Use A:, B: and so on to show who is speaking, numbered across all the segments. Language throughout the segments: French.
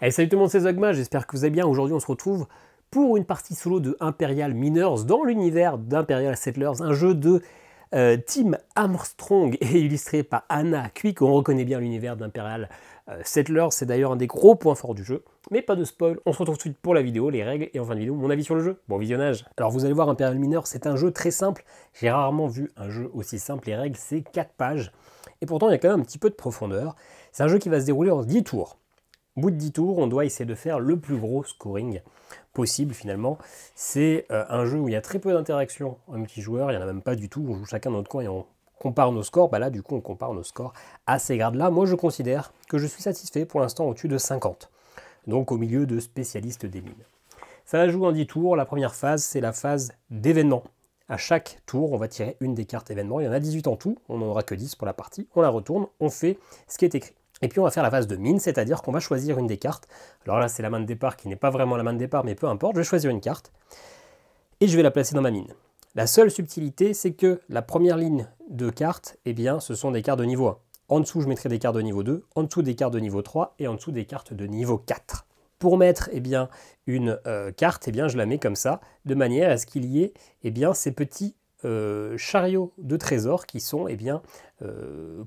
A: Allez, salut tout le monde, c'est Zogma, j'espère que vous allez bien. Aujourd'hui, on se retrouve pour une partie solo de Imperial Miners dans l'univers d'Imperial Settlers, un jeu de Tim Armstrong et illustré par Anna Quick. On reconnaît bien l'univers d'Imperial Settlers, c'est d'ailleurs un des gros points forts du jeu. Mais pas de spoil, on se retrouve tout de suite pour la vidéo, les règles et en fin de vidéo, mon avis sur le jeu. Bon visionnage. Alors vous allez voir, Imperial Miners, c'est un jeu très simple. J'ai rarement vu un jeu aussi simple. Les règles, c'est 4 pages. Et pourtant, il y a quand même un petit peu de profondeur. C'est un jeu qui va se dérouler en 10 tours. Au bout de 10 tours, on doit essayer de faire le plus gros scoring possible finalement. C'est un jeu où il y a très peu d'interactions en multijoueur, il n'y en a même pas du tout, on joue chacun dans notre coin et on compare nos scores. Bah là du coup on compare nos scores à ces grades-là. Moi je considère que je suis satisfait pour l'instant au-dessus de 50, donc au milieu de spécialistes des mines. Ça va jouer en 10 tours, la première phase c'est la phase d'événement. À chaque tour, on va tirer une des cartes événements, il y en a 18 en tout, on n'en aura que 10 pour la partie, on la retourne, on fait ce qui est écrit. Et puis on va faire la phase de mine, c'est-à-dire qu'on va choisir une des cartes. Alors là, c'est la main de départ qui n'est pas vraiment la main de départ, mais peu importe, je vais choisir une carte et je vais la placer dans ma mine. La seule subtilité, c'est que la première ligne de cartes, eh bien, ce sont des cartes de niveau 1. En dessous, je mettrai des cartes de niveau 2, en dessous des cartes de niveau 3 et en dessous des cartes de niveau 4. Pour mettre eh bien, une carte, eh bien, je la mets comme ça, de manière à ce qu'il y ait eh bien, ces petits chariots de trésors qui sont eh bien,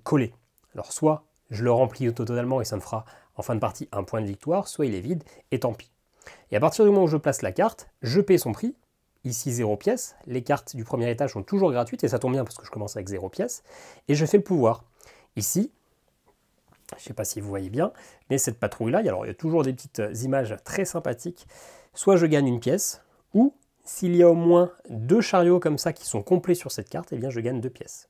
A: collés. Alors soit je le remplis totalement et ça me fera en fin de partie un point de victoire, soit il est vide et tant pis. Et à partir du moment où je place la carte, je paie son prix, ici 0 pièces, les cartes du premier étage sont toujours gratuites et ça tombe bien parce que je commence avec 0 pièces, et je fais le pouvoir. Ici, je ne sais pas si vous voyez bien, mais cette patrouille-là, alors il y a toujours des petites images très sympathiques, soit je gagne une pièce, ou s'il y a au moins 2 chariots comme ça qui sont complets sur cette carte, eh bien je gagne 2 pièces.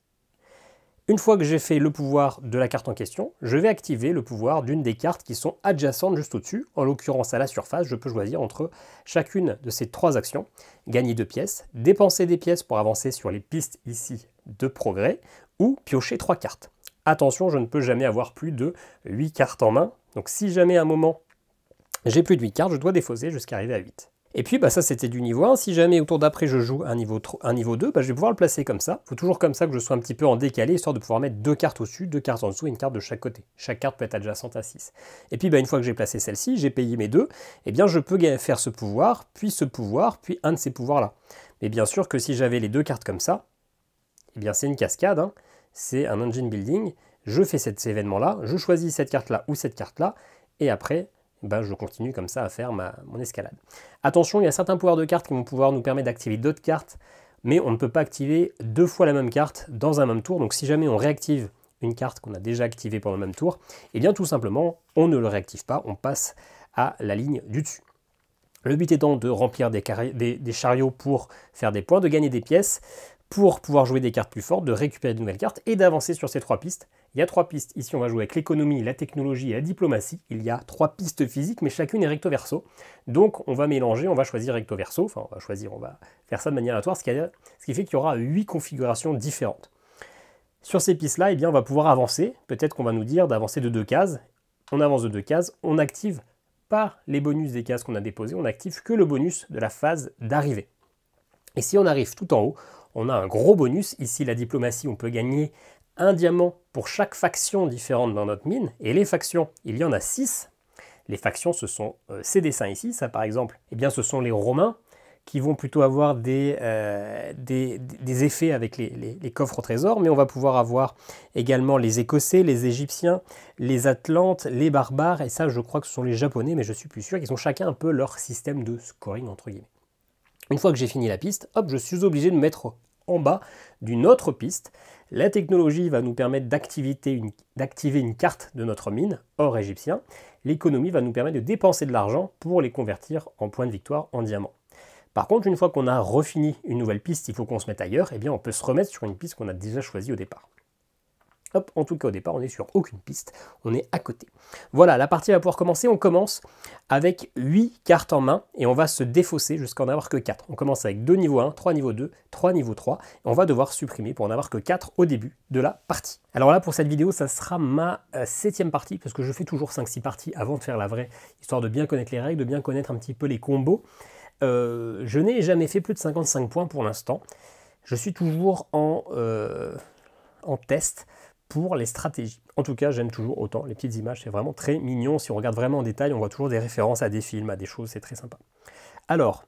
A: Une fois que j'ai fait le pouvoir de la carte en question, je vais activer le pouvoir d'une des cartes qui sont adjacentes juste au-dessus. En l'occurrence à la surface, je peux choisir entre chacune de ces 3 actions. Gagner 2 pièces, dépenser des pièces pour avancer sur les pistes ici de progrès, ou piocher 3 cartes. Attention, je ne peux jamais avoir plus de 8 cartes en main. Donc si jamais à un moment j'ai plus de 8 cartes, je dois défausser jusqu'à arriver à 8. Et puis bah, ça c'était du niveau 1, si jamais au tour d'après je joue un niveau 2, bah, je vais pouvoir le placer comme ça. Il faut toujours comme ça que je sois un petit peu en décalé, histoire de pouvoir mettre 2 cartes au-dessus, 2 cartes en dessous et une carte de chaque côté. Chaque carte peut être adjacente à 6. Et puis bah, une fois que j'ai placé celle-ci, j'ai payé mes 2, et bien je peux faire ce pouvoir, puis un de ces pouvoirs-là. Mais bien sûr que si j'avais les 2 cartes comme ça, et bien c'est une cascade, hein, c'est un engine building, je fais cet événement-là, je choisis cette carte-là ou cette carte-là, et après, ben, je continue comme ça à faire mon escalade. Attention, il y a certains pouvoirs de cartes qui vont pouvoir nous permettre d'activer d'autres cartes, mais on ne peut pas activer 2 fois la même carte dans un même tour. Donc si jamais on réactive une carte qu'on a déjà activée pendant le même tour, eh bien tout simplement, on ne le réactive pas, on passe à la ligne du dessus. Le but étant de remplir des chariots pour faire des points, de gagner des pièces, pour pouvoir jouer des cartes plus fortes, de récupérer de nouvelles cartes et d'avancer sur ces 3 pistes. Il y a 3 pistes, ici on va jouer avec l'économie, la technologie et la diplomatie. Il y a 3 pistes physiques, mais chacune est recto verso. Donc on va mélanger, on va choisir recto verso, enfin on va faire ça de manière aléatoire, ce qui fait qu'il y aura 8 configurations différentes. Sur ces pistes-là, eh bien, on va pouvoir avancer, peut-être qu'on va nous dire d'avancer de 2 cases. On avance de 2 cases, on n'active pas les bonus des cases qu'on a déposées, on n'active que le bonus de la phase d'arrivée. Et si on arrive tout en haut, on a un gros bonus. Ici, la diplomatie, on peut gagner un diamant pour chaque faction différente dans notre mine. Et les factions, il y en a 6. Les factions, ce sont ces dessins ici. Ça, par exemple, eh bien, ce sont les Romains qui vont plutôt avoir des effets avec les coffres au trésor. Mais on va pouvoir avoir également les Écossais, les Égyptiens, les Atlantes, les barbares. Et ça, je crois que ce sont les Japonais, mais je suis plus sûr. Ils ont chacun un peu leur système de scoring, entre guillemets. Une fois que j'ai fini la piste, hop, je suis obligé de me mettre en bas d'une autre piste. La technologie va nous permettre d'activer une carte de notre mine, or égyptien. L'économie va nous permettre de dépenser de l'argent pour les convertir en points de victoire en diamants. Par contre, une fois qu'on a refini une nouvelle piste, il faut qu'on se mette ailleurs, et bien on peut se remettre sur une piste qu'on a déjà choisie au départ. Hop, en tout cas au départ, on est sur aucune piste, on est à côté. Voilà, la partie va pouvoir commencer. On commence avec 8 cartes en main et on va se défausser jusqu'à en avoir que 4. On commence avec 2 niveau 1, 3 niveau 2, 3 niveau 3. Et on va devoir supprimer pour en avoir que 4 au début de la partie. Alors là, pour cette vidéo, ça sera ma 7e partie, parce que je fais toujours 5-6 parties avant de faire la vraie, histoire de bien connaître les règles, de bien connaître un petit peu les combos. Je n'ai jamais fait plus de 55 points pour l'instant. Je suis toujours en test, pour les stratégies. En tout cas, j'aime toujours autant les petites images, c'est vraiment très mignon. Si on regarde vraiment en détail, on voit toujours des références à des films, à des choses, c'est très sympa. Alors,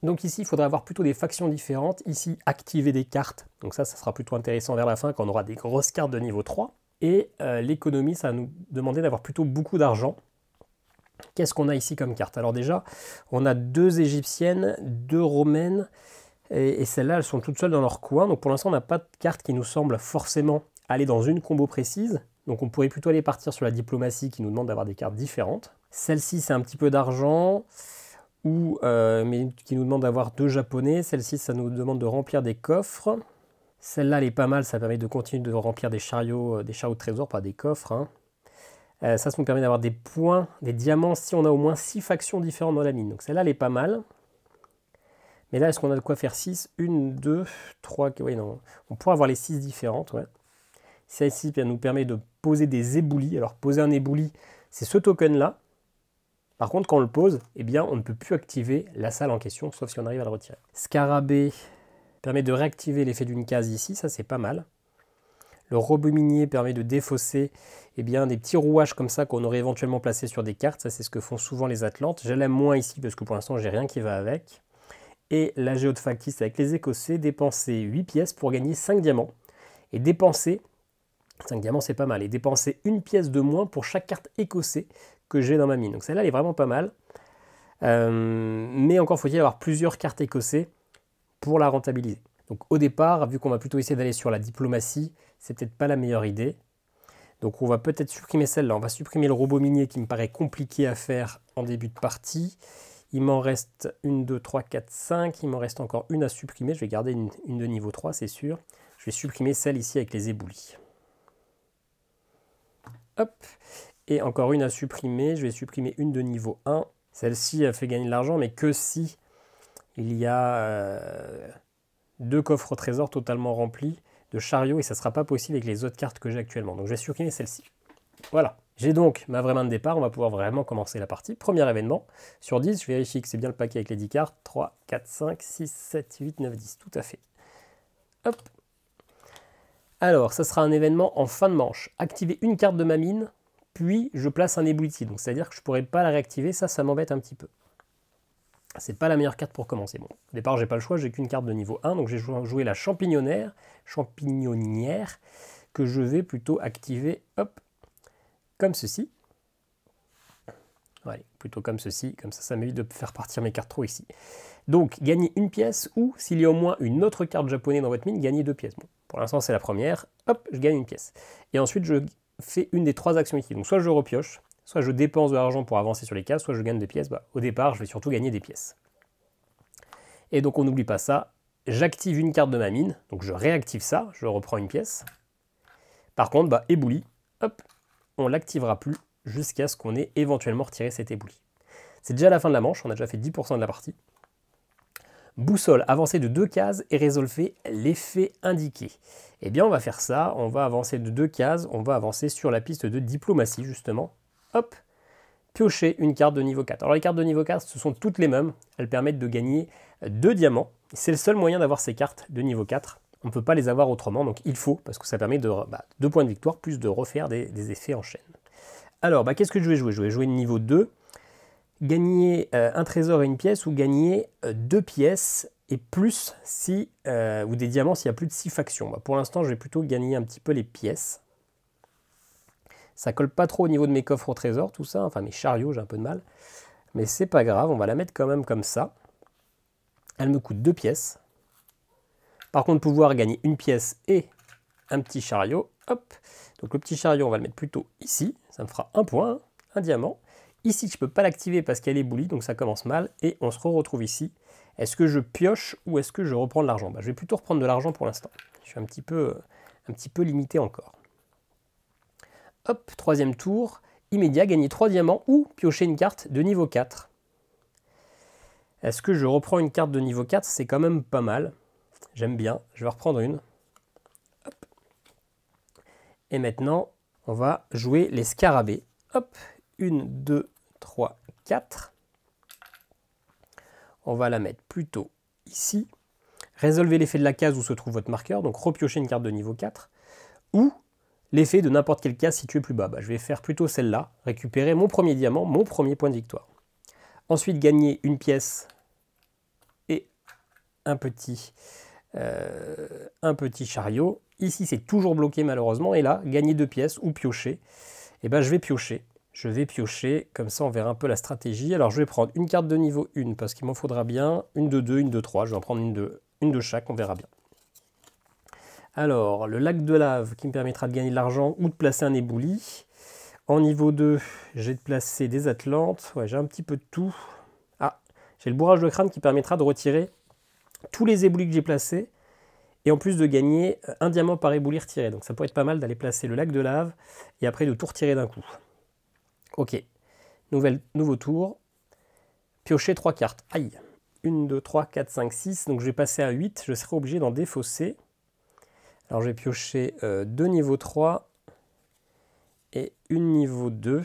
A: donc ici, il faudra avoir plutôt des factions différentes. Ici, activer des cartes. Donc ça sera plutôt intéressant vers la fin quand on aura des grosses cartes de niveau 3. Et l'économie, ça va nous demander d'avoir plutôt beaucoup d'argent. Qu'est-ce qu'on a ici comme carte? Alors déjà, on a 2 égyptiennes, 2 romaines, et celles-là, elles sont toutes seules dans leur coin. Donc pour l'instant, on n'a pas de carte qui nous semble forcément aller dans une combo précise. Donc on pourrait plutôt aller partir sur la diplomatie qui nous demande d'avoir des cartes différentes. Celle-ci, c'est un petit peu d'argent, mais qui nous demande d'avoir 2 japonais. Celle-ci, ça nous demande de remplir des coffres. Celle-là, elle est pas mal, ça permet de continuer de remplir des chariots de trésors, pas des coffres, hein. Ça nous permet d'avoir des points, des diamants, si on a au moins 6 factions différentes dans la mine. Donc celle-là, elle est pas mal. Mais là, est-ce qu'on a de quoi faire 6? 1, 2, 3... Oui, non. On pourra avoir les 6 différentes, ouais. Celle-ci nous permet de poser des éboulis. Alors, poser un ébouli, c'est ce token-là. Par contre, quand on le pose, eh bien, on ne peut plus activer la salle en question, sauf si on arrive à le retirer. Scarabée permet de réactiver l'effet d'une case ici, ça c'est pas mal. Le robot minier permet de défausser des petits rouages comme ça qu'on aurait éventuellement placés sur des cartes. Ça, c'est ce que font souvent les Atlantes. Je l'aime moins ici parce que pour l'instant, j'ai rien qui va avec. Et la géode factice avec les Écossais, dépenser 8 pièces pour gagner 5 diamants. Et dépenser, 5 diamants c'est pas mal, et dépenser 1 pièce de moins pour chaque carte écossais que j'ai dans ma mine. Donc celle-là, elle est vraiment pas mal. Mais encore faut-il avoir plusieurs cartes écossais pour la rentabiliser. Donc au départ, vu qu'on va plutôt essayer d'aller sur la diplomatie, c'est peut-être pas la meilleure idée. Donc on va peut-être supprimer celle-là. On va supprimer le robot minier qui me paraît compliqué à faire en début de partie. Il m'en reste 1, 2, 3, 4, 5. Il m'en reste encore une à supprimer. Je vais garder une de niveau 3, c'est sûr. Je vais supprimer celle ici avec les éboulis. Hop. Et encore une à supprimer. Je vais supprimer une de niveau 1. Celle-ci a fait gagner de l'argent, mais que si il y a 2 coffres au trésor totalement remplis de chariots, et ça ne sera pas possible avec les autres cartes que j'ai actuellement. Donc je vais supprimer celle-ci. Voilà. J'ai donc ma vraie main de départ, on va pouvoir vraiment commencer la partie. Premier événement, sur 10, je vérifie que c'est bien le paquet avec les 10 cartes. 3, 4, 5, 6, 7, 8, 9, 10, tout à fait. Hop. Alors, ça sera un événement en fin de manche. Activer une carte de ma mine, puis je place un éboulis. Donc c'est-à-dire que je ne pourrais pas la réactiver, ça m'embête un petit peu. C'est pas la meilleure carte pour commencer. Bon, au départ, j'ai pas le choix, j'ai qu'une carte de niveau 1, donc j'ai joué la champignonaire, que je vais plutôt activer, hop, comme ceci. Allez, plutôt comme ceci, comme ça m'évite de faire partir mes cartes trop ici. Donc, gagner une pièce, ou s'il y a au moins une autre carte japonaise dans votre mine, gagner 2 pièces. Bon, pour l'instant, c'est la première, hop, je gagne une pièce. Et ensuite, je fais une des 3 actions ici. Donc, soit je repioche, soit je dépense de l'argent pour avancer sur les cases, soit je gagne des pièces. Au départ, je vais surtout gagner des pièces. Et donc on n'oublie pas ça, j'active une carte de ma mine, donc je réactive ça, je reprends une pièce. Par contre, ébouli, hop, on ne l'activera plus jusqu'à ce qu'on ait éventuellement retiré cet ébouli. C'est déjà la fin de la manche, on a déjà fait 10% de la partie. Boussole, avancer de 2 cases et résolver l'effet indiqué. Eh bien on va faire ça, on va avancer de 2 cases, on va avancer sur la piste de diplomatie justement. Hop, piocher une carte de niveau 4. Alors les cartes de niveau 4, ce sont toutes les mêmes. Elles permettent de gagner 2 diamants. C'est le seul moyen d'avoir ces cartes de niveau 4. On ne peut pas les avoir autrement, donc il faut, parce que ça permet de 2 points de victoire, plus de refaire des effets en chaîne. Alors, qu'est-ce que je vais jouer? Je vais jouer niveau 2. Gagner un trésor et une pièce, ou gagner 2 pièces, et plus si, ou des diamants s'il y a plus de 6 factions. Pour l'instant, je vais plutôt gagner un petit peu les pièces. Ça colle pas trop au niveau de mes coffres au trésor, tout ça. Enfin, mes chariots, j'ai un peu de mal. Mais c'est pas grave, on va la mettre quand même comme ça. Elle me coûte 2 pièces. Par contre, pouvoir gagner une pièce et un petit chariot. Hop. Donc le petit chariot, on va le mettre plutôt ici. Ça me fera 1 point, un diamant. Ici, je ne peux pas l'activer parce qu'elle est éboulie, donc ça commence mal. Et on se retrouve ici. Est-ce que je pioche ou est-ce que je reprends de l'argent? Je vais plutôt reprendre de l'argent pour l'instant. Je suis un petit peu limité encore. Hop, 3e tour, immédiat, gagner 3 diamants ou piocher une carte de niveau 4. Est-ce que je reprends une carte de niveau 4? C'est quand même pas mal. J'aime bien. Je vais reprendre une. Hop. Et maintenant, on va jouer les scarabées. Hop, 1, 2, 3, 4. On va la mettre plutôt ici. Résolvez l'effet de la case où se trouve votre marqueur, donc repiocher une carte de niveau 4. Ou l'effet de n'importe quelle case située plus bas. Bah, je vais faire plutôt celle-là, récupérer mon premier diamant, mon premier point de victoire. Ensuite, gagner une pièce et un petit chariot. Ici, c'est toujours bloqué malheureusement. Et là, gagner 2 pièces ou piocher. Et ben, je vais piocher. Je vais piocher, comme ça on verra un peu la stratégie. Alors je vais prendre une carte de niveau 1 parce qu'il m'en faudra bien, une de 2, une de 3, je vais en prendre une de chaque, on verra bien. Alors, le lac de lave qui me permettra de gagner de l'argent ou de placer un éboulis. En niveau 2, j'ai de placer des atlantes, ouais j'ai un petit peu de tout. Ah, j'ai le bourrage de crâne qui permettra de retirer tous les éboulis que j'ai placés et en plus de gagner un diamant par éboulis retiré. Donc ça pourrait être pas mal d'aller placer le lac de lave et après de tout retirer d'un coup. Ok, nouveau tour. Piocher 3 cartes. Aïe. 1, 2, 3, 4, 5, 6. Donc je vais passer à 8. Je serai obligé d'en défausser. Alors je vais piocher 2 niveau 3 et une niveau 2.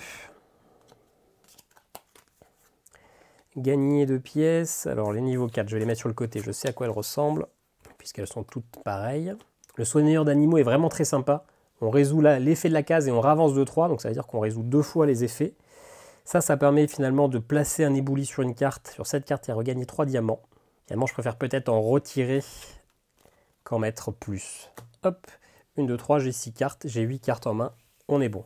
A: Gagner 2 pièces. Alors les niveaux 4, je vais les mettre sur le côté. Je sais à quoi elles ressemblent, puisqu'elles sont toutes pareilles. Le soigneur d'animaux est vraiment très sympa. On résout l'effet de la case et on ravance de 3, donc ça veut dire qu'on résout 2 fois les effets. Ça permet finalement de placer un éboulis sur une carte, sur cette carte et regagner 3 diamants. Finalement, je préfère peut-être en retirer qu'en mettre plus. Hop, 1, 2, 3, j'ai 6 cartes, j'ai 8 cartes en main, on est bon.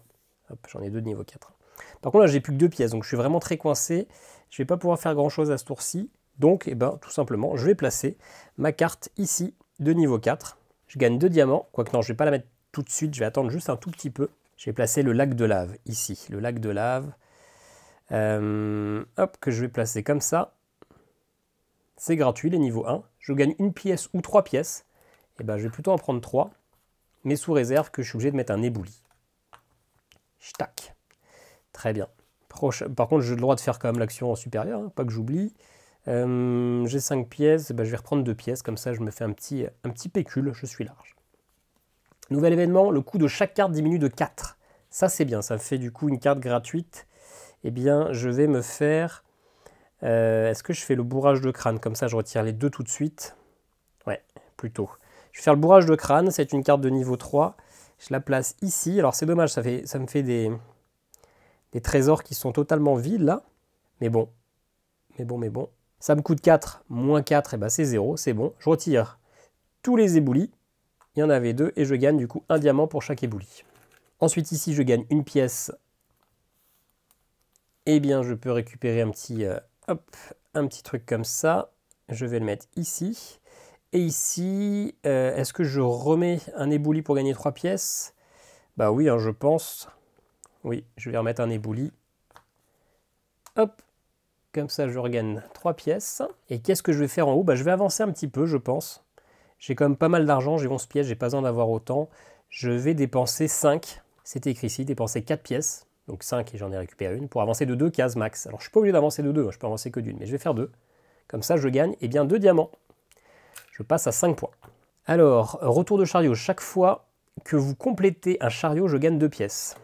A: Hop, j'en ai 2 de niveau 4. Par contre là, j'ai plus que 2 pièces, donc je suis vraiment très coincé. Je ne vais pas pouvoir faire grand-chose à ce tour-ci. Donc, tout simplement, je vais placer ma carte ici de niveau 4. Je gagne 2 diamants, quoique non, je ne vais pas la mettre tout de suite, je vais attendre juste un tout petit peu. Je vais placer le lac de lave ici, le lac de lave. Hop, que je vais placer comme ça. C'est gratuit, les niveaux 1. Je gagne une pièce ou 3 pièces. Et je vais plutôt en prendre 3, mais sous réserve que je suis obligé de mettre un éboulis. Tac. Très bien. Par contre, j'ai le droit de faire quand même l'action en supérieur, hein, pas que j'oublie. J'ai 5 pièces, je vais reprendre 2 pièces, comme ça je me fais un petit pécule, je suis large. Nouvel événement, le coût de chaque carte diminue de 4. Ça c'est bien, ça fait du coup une carte gratuite. Eh bien, je vais me faire... Est-ce que je fais le bourrage de crâne? Comme ça, je retire les 2 tout de suite. Ouais, plutôt. Je vais faire le bourrage de crâne. C'est une carte de niveau 3. Je la place ici. Alors, c'est dommage, ça me fait des trésors qui sont totalement vides, là. Mais bon. Ça me coûte 4. Moins 4, c'est 0. C'est bon. Je retire tous les éboulis. Il y en avait 2. Et je gagne, du coup, un diamant pour chaque ébouli. Ensuite, ici, je gagne une pièce. Eh bien, je peux récupérer un petit truc comme ça. Je vais le mettre ici. Et ici, est-ce que je remets un éboulis pour gagner 3 pièces? Bah oui, hein, je pense. Oui, je vais remettre un éboulis. Hop, comme ça, je regagne 3 pièces. Et qu'est-ce que je vais faire en haut? Je vais avancer un petit peu, je pense. J'ai quand même pas mal d'argent, j'ai 11 pièces, j'ai pas besoin d'avoir autant. Je vais dépenser 5. C'était écrit ici, dépenser 4 pièces. Donc 5 et j'en ai récupéré une pour avancer de 2 cases max. Alors je ne suis pas obligé d'avancer de 2, je peux avancer que d'une, mais je vais faire 2. Comme ça je gagne 2 diamants. Je passe à 5 points. Alors, retour de chariot. Chaque fois que vous complétez un chariot, je gagne 2 pièces.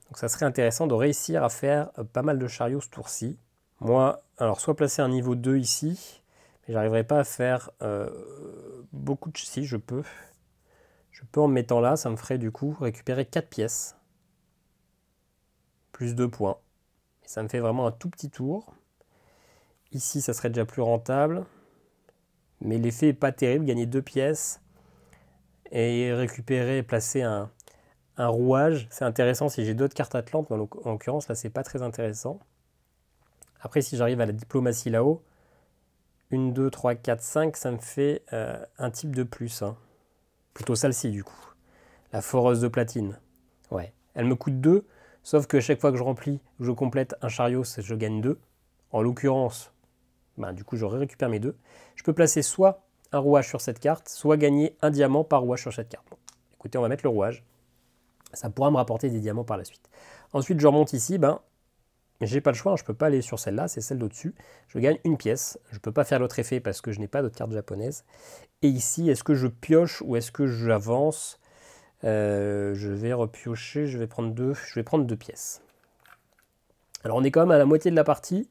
A: Donc ça serait intéressant de réussir à faire pas mal de chariots ce tour-ci. Moi, alors soit placer un niveau 2 ici, mais j'arriverai pas à faire beaucoup de... Si, je peux. Je peux en me mettant là, ça me ferait du coup récupérer 4 pièces. Plus 2 points. Et ça me fait vraiment un tout petit tour. Ici, ça serait déjà plus rentable. Mais l'effet n'est pas terrible. Gagner 2 pièces et récupérer et placer un rouage. C'est intéressant si j'ai d'autres cartes Atlantes, mais en l'occurrence, là, c'est pas très intéressant. Après, si j'arrive à la diplomatie là-haut, 1, 2, 3, 4, 5, ça me fait un type de plus. Hein. Plutôt celle-ci, du coup. La foreuse de platine. Ouais. Elle me coûte 2. Sauf que chaque fois que je remplis, je complète un chariot, je gagne 2. En l'occurrence, du coup, je récupère mes 2. Je peux placer soit un rouage sur cette carte, soit gagner un diamant par rouage sur cette carte. Bon, écoutez, on va mettre le rouage. Ça pourra me rapporter des diamants par la suite. Ensuite, je remonte ici. J'ai pas le choix, je ne peux pas aller sur celle-là, c'est celle d'au-dessus. Je gagne une pièce. Je ne peux pas faire l'autre effet parce que je n'ai pas d'autres cartes japonaises. Et ici, est-ce que je pioche ou est-ce que j'avance? Je vais repiocher, je vais prendre 2 pièces. Alors on est quand même à la moitié de la partie,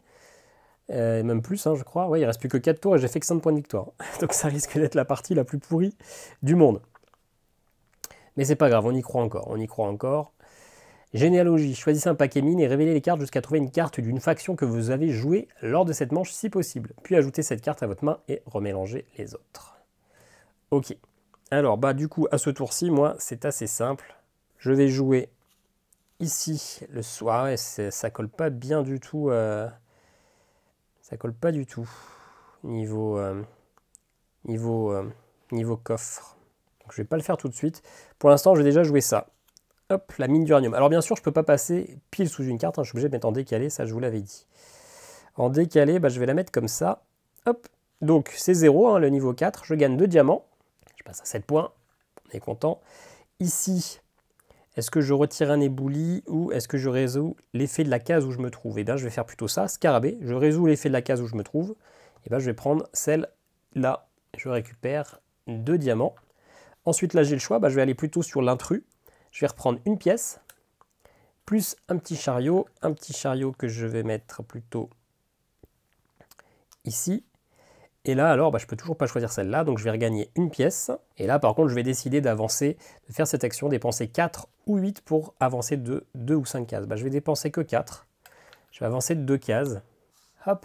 A: même plus je crois, ouais, il ne reste plus que 4 tours et j'ai fait que 5 points de victoire. Donc ça risque d'être la partie la plus pourrie du monde. Mais c'est pas grave, on y croit encore, on y croit encore. Généalogie, choisissez un paquet mine et révélez les cartes jusqu'à trouver une carte d'une faction que vous avez jouée lors de cette manche si possible. Puis ajoutez cette carte à votre main et remélangez les autres. Ok. Alors, bah du coup, à ce tour-ci, moi, c'est assez simple. Je vais jouer ici le soir. Et ça colle pas bien du tout. Ça colle pas du tout. Niveau coffre. Donc, je vais pas le faire tout de suite. Pour l'instant, je vais déjà jouer ça. Hop, la mine d'uranium. Alors bien sûr, je ne peux pas passer pile sous une carte, hein, je suis obligé de mettre en décalé, ça je vous l'avais dit. En décalé, bah, je vais la mettre comme ça. Hop, donc c'est 0, hein, le niveau 4, je gagne 2 diamants. Je passe à 7 points, on est content. Ici, est-ce que je retire un éboulis ou est-ce que je résous l'effet de la case où je me trouve? Eh bien, je vais faire plutôt ça, scarabée, je résous l'effet de la case où je me trouve. Et bien, je vais prendre celle-là, je récupère 2 diamants. Ensuite, là, j'ai le choix, bah, je vais aller plutôt sur l'intrus. Je vais reprendre une pièce, plus un petit chariot que je vais mettre plutôt ici. Et là, alors, bah, je ne peux toujours pas choisir celle-là, donc je vais regagner une pièce. Et là, par contre, je vais décider d'avancer, de faire cette action, dépenser 4 ou 8 pour avancer de 2 ou 5 cases. Bah, je vais dépenser que 4. Je vais avancer de 2 cases. Hop.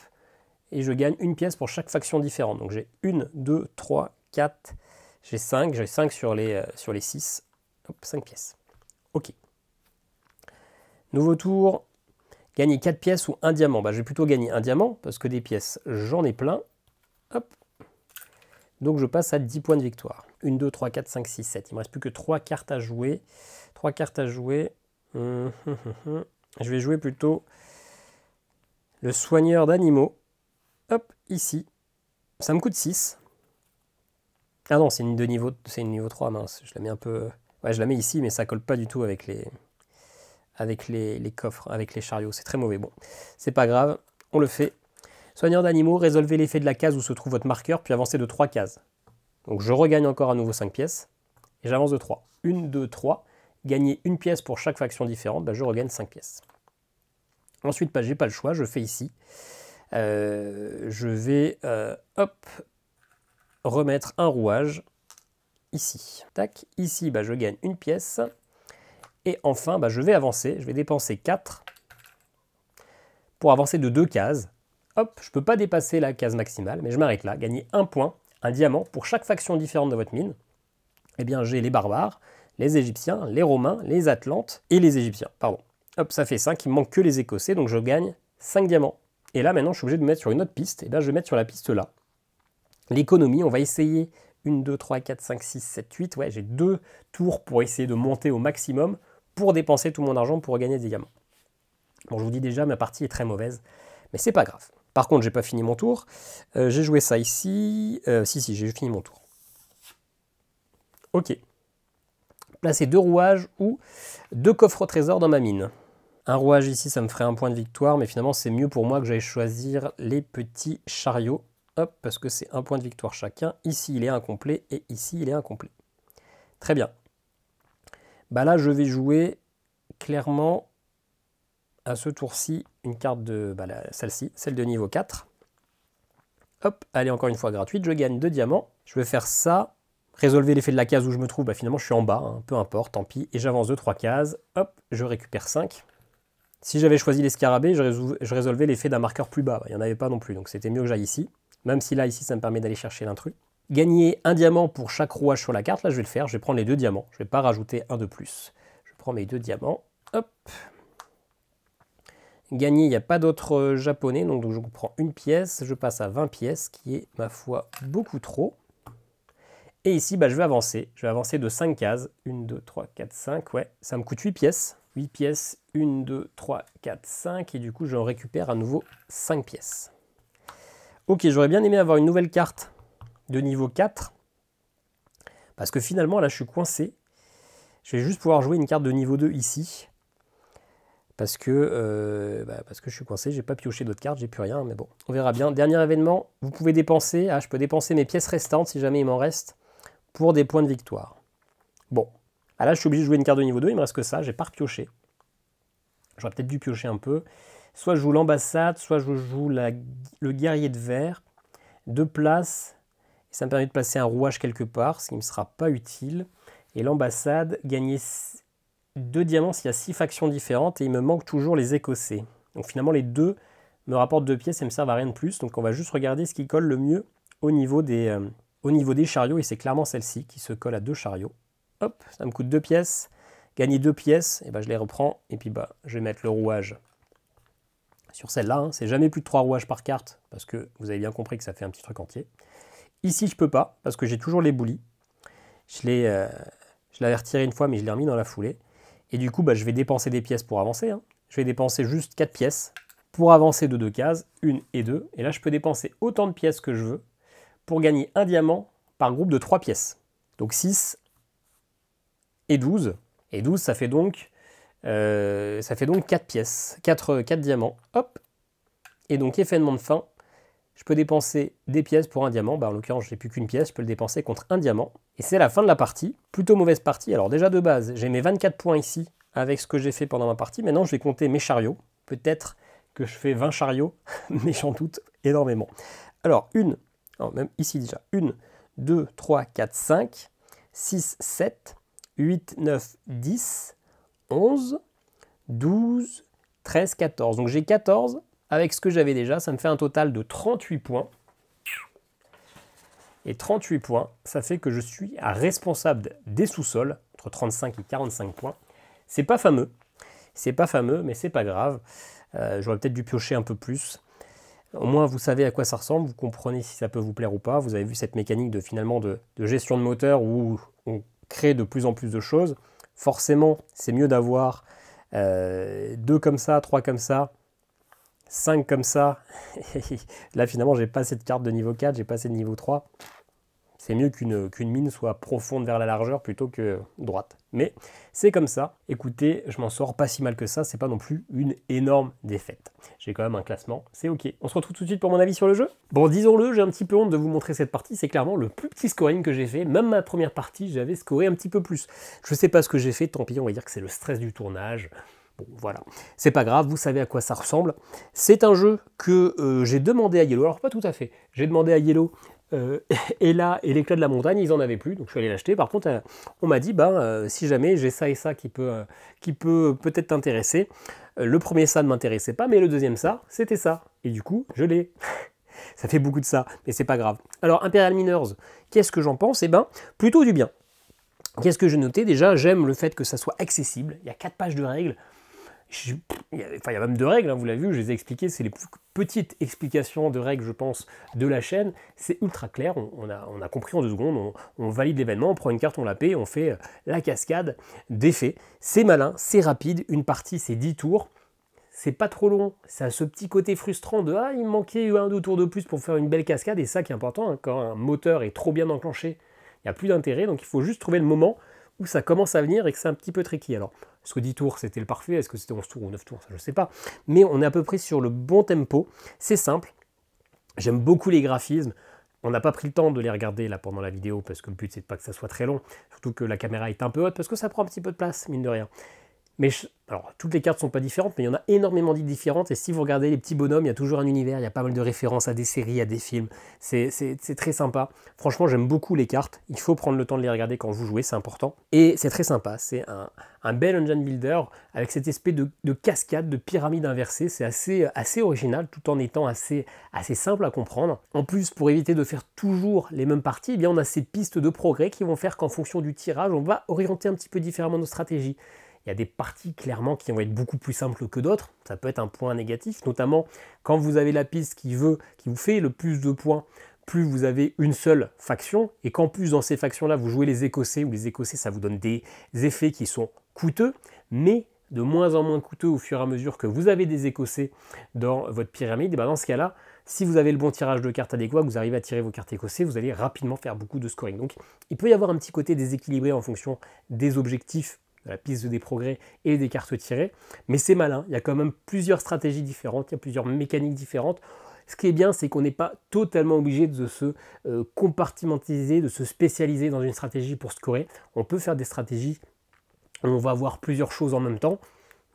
A: Et je gagne une pièce pour chaque faction différente. Donc j'ai 1, 2, 3, 4, j'ai 5 sur les 6. Hop, 5 pièces. Ok. Nouveau tour. Gagner 4 pièces ou un diamant. Bah, je vais plutôt gagner un diamant parce que des pièces, j'en ai plein. Hop. Donc je passe à 10 points de victoire. 1, 2, 3, 4, 5, 6, 7. Il ne me reste plus que 3 cartes à jouer. 3 cartes à jouer. Je vais jouer plutôt le soigneur d'animaux. Hop, ici. Ça me coûte 6. Ah non, c'est une niveau 3, mince. Je la mets un peu... Ouais, je la mets ici, mais ça colle pas du tout avec les coffres, avec les chariots. C'est très mauvais. Bon, c'est pas grave, on le fait. Soigneur d'animaux, résolvez l'effet de la case où se trouve votre marqueur, puis avancez de 3 cases. Donc je regagne encore à nouveau 5 pièces, et j'avance de 3. 1, 2, 3. Gagner une pièce pour chaque faction différente, bah, je regagne 5 pièces. Ensuite, bah, j'ai pas le choix, je fais ici. Je vais, hop, remettre un rouage ici. Tac, ici, bah, je gagne une pièce. Et enfin, bah, je vais avancer, je vais dépenser 4 pour avancer de 2 cases. Hop, je ne peux pas dépasser la case maximale, mais je m'arrête là. Gagner 1 point, un diamant pour chaque faction différente de votre mine. Eh bien, j'ai les barbares, les Égyptiens, les Romains, les Atlantes et les Égyptiens. Pardon. Hop, ça fait 5, il me manque que les Écossais, donc je gagne 5 diamants. Et là, maintenant, je suis obligé de me mettre sur une autre piste. Et bien, je vais mettre sur la piste là. L'économie, on va essayer 1, 2, 3, 4, 5, 6, 7, 8. Ouais, j'ai 2 tours pour essayer de monter au maximum pour dépenser tout mon argent pour gagner des diamants. Bon, je vous dis déjà, ma partie est très mauvaise, mais c'est pas grave. Par contre, j'ai pas fini mon tour. J'ai joué ça ici. Si, j'ai fini mon tour. Ok. Placer 2 rouages ou 2 coffres au trésor dans ma mine. Un rouage ici, ça me ferait 1 point de victoire, mais finalement, c'est mieux pour moi que j'aille choisir les petits chariots. Hop, parce que c'est 1 point de victoire chacun. Ici, il est incomplet et ici, il est incomplet. Très bien. Bah là, je vais jouer clairement à ce tour-ci une carte de celle-ci, celle de niveau 4. Hop, elle est encore une fois gratuite. Je gagne 2 diamants. Je vais faire ça. Résolver l'effet de la case où je me trouve. Bah finalement, je suis en bas. Hein, peu importe, tant pis. Et j'avance de 3 cases. Hop, je récupère 5. Si j'avais choisi les scarabées, je résolvais l'effet d'un marqueur plus bas. Il n'y en avait pas non plus, donc c'était mieux que j'aille ici. Même si là, ici, ça me permet d'aller chercher l'intrus. Gagner un diamant pour chaque rouage sur la carte. Là, je vais le faire. Je vais prendre les 2 diamants. Je ne vais pas rajouter un de plus. Je prends mes 2 diamants. Hop. Gagner, il n'y a pas d'autres japonais. Donc je prends une pièce. Je passe à 20 pièces, qui est, ma foi, beaucoup trop. Et ici, bah, je vais avancer. Je vais avancer de 5 cases. 1, 2, 3, 4, 5. Ouais, ça me coûte 8 pièces. 8 pièces. 1, 2, 3, 4, 5. Et du coup, je récupère à nouveau 5 pièces. Ok, j'aurais bien aimé avoir une nouvelle carte de niveau 4. Parce que finalement, là, je suis coincé. Je vais juste pouvoir jouer une carte de niveau 2 ici. Parce que je suis coincé, j'ai pas pioché d'autres cartes, j'ai plus rien, mais bon, on verra bien. Dernier événement, vous pouvez dépenser, je peux dépenser mes pièces restantes, si jamais il m'en reste, pour des points de victoire. Bon, là je suis obligé de jouer une carte de niveau 2, il me reste que ça, j'ai pas repioché. J'aurais peut-être dû piocher un peu. Soit je joue l'ambassade, soit je joue le guerrier de verre. 2 places, et ça me permet de placer un rouage quelque part, ce qui ne me sera pas utile. Et l'ambassade, gagner 2 diamants s'il y a 6 factions différentes et il me manque toujours les Écossais. Donc finalement les deux me rapportent 2 pièces et me servent à rien de plus. Donc on va juste regarder ce qui colle le mieux au niveau des chariots et c'est clairement celle-ci qui se colle à 2 chariots. Hop, ça me coûte 2 pièces. Gagner 2 pièces, et ben je les reprends et puis je vais mettre le rouage sur celle-là. Hein. C'est jamais plus de 3 rouages par carte parce que vous avez bien compris que ça fait un petit truc entier. Ici je peux pas parce que j'ai toujours les boulis. Je l'avais retiré une fois mais je l'ai remis dans la foulée. Et du coup, je vais dépenser des pièces pour avancer. Hein. Je vais dépenser juste 4 pièces pour avancer de 2 cases, 1 et 2. Et là, je peux dépenser autant de pièces que je veux pour gagner un diamant par groupe de 3 pièces. Donc 6 et 12. Et 12, ça fait donc 4 pièces, 4 diamants. Hop. Et donc, événement de fin, je peux dépenser des pièces pour un diamant. En l'occurrence, je n'ai plus qu'une pièce, je peux le dépenser contre un diamant. Et c'est la fin de la partie. Plutôt mauvaise partie. Alors déjà de base, j'ai mes 24 points ici avec ce que j'ai fait pendant ma partie. Maintenant, je vais compter mes chariots. Peut-être que je fais 20 chariots, mais j'en doute énormément. Alors, même ici déjà, 1, 2, 3, 4, 5, 6, 7, 8, 9, 10, 11, 12, 13, 14. Donc j'ai 14. Avec ce que j'avais déjà, ça me fait un total de 38 points. Et 38 points, ça fait que je suis responsable des sous-sols, entre 35 et 45 points. C'est pas fameux, mais c'est pas grave. J'aurais peut-être dû piocher un peu plus. Au moins, vous savez à quoi ça ressemble, vous comprenez si ça peut vous plaire ou pas. Vous avez vu cette mécanique de gestion de moteur où on crée de plus en plus de choses. Forcément, c'est mieux d'avoir 2 comme ça, 3 comme ça, 5 comme ça. Là, finalement, j'ai pas assez de cartes de niveau 4, j'ai pas assez de niveau 3. C'est mieux qu'une mine soit profonde vers la largeur plutôt que droite. Mais c'est comme ça. Écoutez, je m'en sors pas si mal que ça. C'est pas non plus une énorme défaite. J'ai quand même un classement, c'est ok. On se retrouve tout de suite pour mon avis sur le jeu. Bon, disons-le, j'ai un petit peu honte de vous montrer cette partie. C'est clairement le plus petit scoring que j'ai fait. Même ma première partie, j'avais scoré un petit peu plus. Je sais pas ce que j'ai fait, tant pis, on va dire que c'est le stress du tournage. Bon, voilà, c'est pas grave, vous savez à quoi ça ressemble. C'est un jeu que j'ai demandé à Yellow, alors pas tout à fait, j'ai demandé à Yellow Ella et l'éclat de la montagne, ils en avaient plus, donc je suis allé l'acheter. Par contre, on m'a dit, si jamais j'ai ça et ça qui peut peut-être t'intéresser. Le premier ça ne m'intéressait pas, mais le deuxième ça, c'était ça. Et du coup, je l'ai. Ça fait beaucoup de ça, mais c'est pas grave. Alors, Imperial Miners, qu'est-ce que j'en pense? Plutôt du bien. Qu'est-ce que j'ai noté? Déjà, j'aime le fait que ça soit accessible. Il y a 4 pages de règles. Il y a même 2 règles, hein, vous l'avez vu, je les ai expliquées, c'est les plus petites explications de règles, je pense, de la chaîne. C'est ultra clair, on a compris en 2 secondes, on valide l'événement, on prend une carte, on la paie, on fait la cascade d'effets. C'est malin, c'est rapide, une partie c'est 10 tours, c'est pas trop long, ça a ce petit côté frustrant de « Ah, il me manquait 1 ou 2 tours de plus pour faire une belle cascade », et ça qui est important, hein, quand un moteur est trop bien enclenché, il n'y a plus d'intérêt, donc il faut juste trouver le moment où ça commence à venir et que c'est un petit peu tricky. Alors, est-ce que 10 tours c'était le parfait? Est-ce que c'était 11 tours ou 9 tours? Ça, je ne sais pas. Mais on est à peu près sur le bon tempo. C'est simple. J'aime beaucoup les graphismes. On n'a pas pris le temps de les regarder là pendant la vidéo parce que le but c'est pas que ça soit très long. Surtout que la caméra est un peu haute parce que ça prend un petit peu de place, mine de rien. Mais alors, toutes les cartes ne sont pas différentes, mais il y en a énormément d'îles différentes. Et si vous regardez les petits bonhommes, il y a toujours un univers, il y a pas mal de références à des séries, à des films. C'est très sympa. Franchement, j'aime beaucoup les cartes. Il faut prendre le temps de les regarder quand vous jouez, c'est important. Et c'est très sympa. C'est un bel engine builder avec cette espèce de cascade, de pyramide inversée. C'est assez original, tout en étant assez simple à comprendre. En plus, pour éviter de faire toujours les mêmes parties, eh bien, on a ces pistes de progrès qui vont faire qu'en fonction du tirage, on va orienter un petit peu différemment nos stratégies. Il y a des parties clairement qui vont être beaucoup plus simples que d'autres. Ça peut être un point négatif, notamment quand vous avez la piste qui vous fait le plus de points, plus vous avez une seule faction, et qu'en plus dans ces factions-là, vous jouez les Écossais, ou les Écossais, ça vous donne des effets qui sont coûteux, mais de moins en moins coûteux au fur et à mesure que vous avez des Écossais dans votre pyramide. Et dans ce cas-là, si vous avez le bon tirage de cartes adéquat, vous arrivez à tirer vos cartes Écossais, vous allez rapidement faire beaucoup de scoring. Donc il peut y avoir un petit côté déséquilibré en fonction des objectifs de la piste des progrès et des cartes tirées, mais c'est malin, il y a quand même plusieurs stratégies différentes, il y a plusieurs mécaniques différentes. Ce qui est bien, c'est qu'on n'est pas totalement obligé de se compartimentiser, de se spécialiser dans une stratégie pour scorer. On peut faire des stratégies où on va voir plusieurs choses en même temps.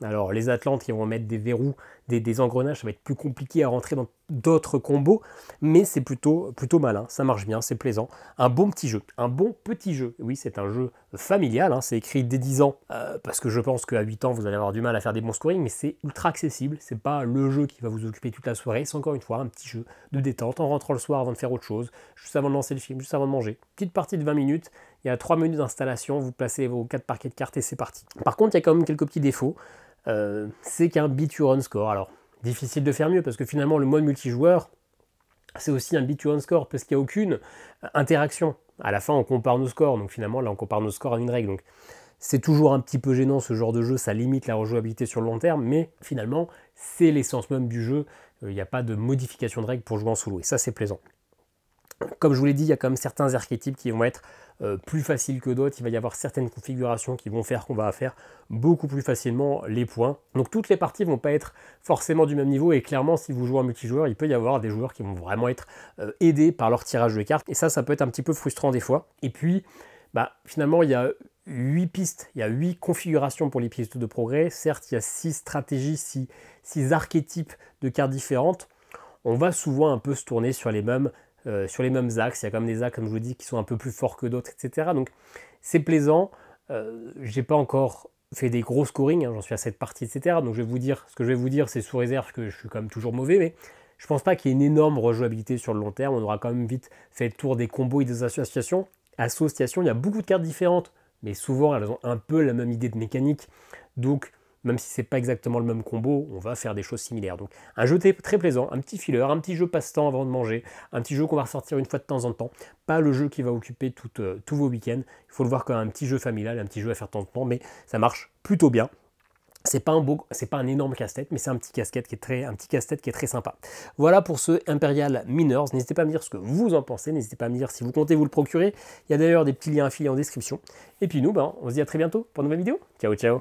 A: Alors les Atlantes qui vont mettre des verrous des engrenages, ça va être plus compliqué à rentrer dans d'autres combos, mais c'est plutôt malin, ça marche bien, c'est plaisant. Un bon petit jeu, un bon petit jeu. Oui, c'est un jeu familial, hein, c'est écrit dès 10 ans, parce que je pense qu'à 8 ans, vous allez avoir du mal à faire des bons scoring, mais c'est ultra accessible, c'est pas le jeu qui va vous occuper toute la soirée, c'est encore une fois un petit jeu de détente, en rentrant le soir avant de faire autre chose, juste avant de lancer le film, juste avant de manger. Petite partie de 20 minutes, il y a 3 minutes d'installation, vous placez vos 4 parquets de cartes et c'est parti. Par contre, il y a quand même quelques petits défauts, c'est qu'un beat your own score. Alors, difficile de faire mieux, parce que finalement, le mode multijoueur, c'est aussi un beat your own score, parce qu'il n'y a aucune interaction. À la fin, on compare nos scores, donc finalement, là, on compare nos scores à une règle. Donc, c'est toujours un petit peu gênant, ce genre de jeu, ça limite la rejouabilité sur le long terme, mais finalement, c'est l'essence même du jeu. Il n'y a pas de modification de règles pour jouer en solo, et ça, c'est plaisant. Comme je vous l'ai dit, il y a quand même certains archétypes qui vont être plus faciles que d'autres. Il va y avoir certaines configurations qui vont faire qu'on va faire beaucoup plus facilement les points. Donc toutes les parties ne vont pas être forcément du même niveau. Et clairement, si vous jouez en multijoueur, il peut y avoir des joueurs qui vont vraiment être aidés par leur tirage de cartes. Et ça peut être un petit peu frustrant des fois. Et puis, finalement, il y a 8 pistes, il y a 8 configurations pour les pistes de progrès. Certes, il y a 6 stratégies, 6 archétypes de cartes différentes. On va souvent un peu se tourner sur les mêmes axes. Il y a quand même des axes, comme je vous dis, qui sont un peu plus forts que d'autres, etc. Donc c'est plaisant. J'ai pas encore fait des gros scorings, hein, j'en suis à cette partie, etc. Donc ce que je vais vous dire, c'est sous réserve que je suis quand même toujours mauvais, mais je pense pas qu'il y ait une énorme rejouabilité sur le long terme. On aura quand même vite fait le tour des combos et des associations. Il y a beaucoup de cartes différentes, mais souvent elles ont un peu la même idée de mécanique. Donc même si c'est pas exactement le même combo, on va faire des choses similaires. Donc un jeu très plaisant, un petit filler, un petit jeu passe-temps avant de manger, un petit jeu qu'on va ressortir une fois de temps en temps, pas le jeu qui va occuper tous vos week-ends. Il faut le voir comme un petit jeu familial, un petit jeu à faire de temps en temps, mais ça marche plutôt bien. C'est pas un énorme casse-tête, mais c'est un petit casse-tête qui est très sympa. Voilà pour ce Imperial Miners. N'hésitez pas à me dire ce que vous en pensez, n'hésitez pas à me dire si vous comptez vous le procurer. Il y a d'ailleurs des petits liens affiliés en description. Et puis nous, on se dit à très bientôt pour une nouvelle vidéo. Ciao, ciao.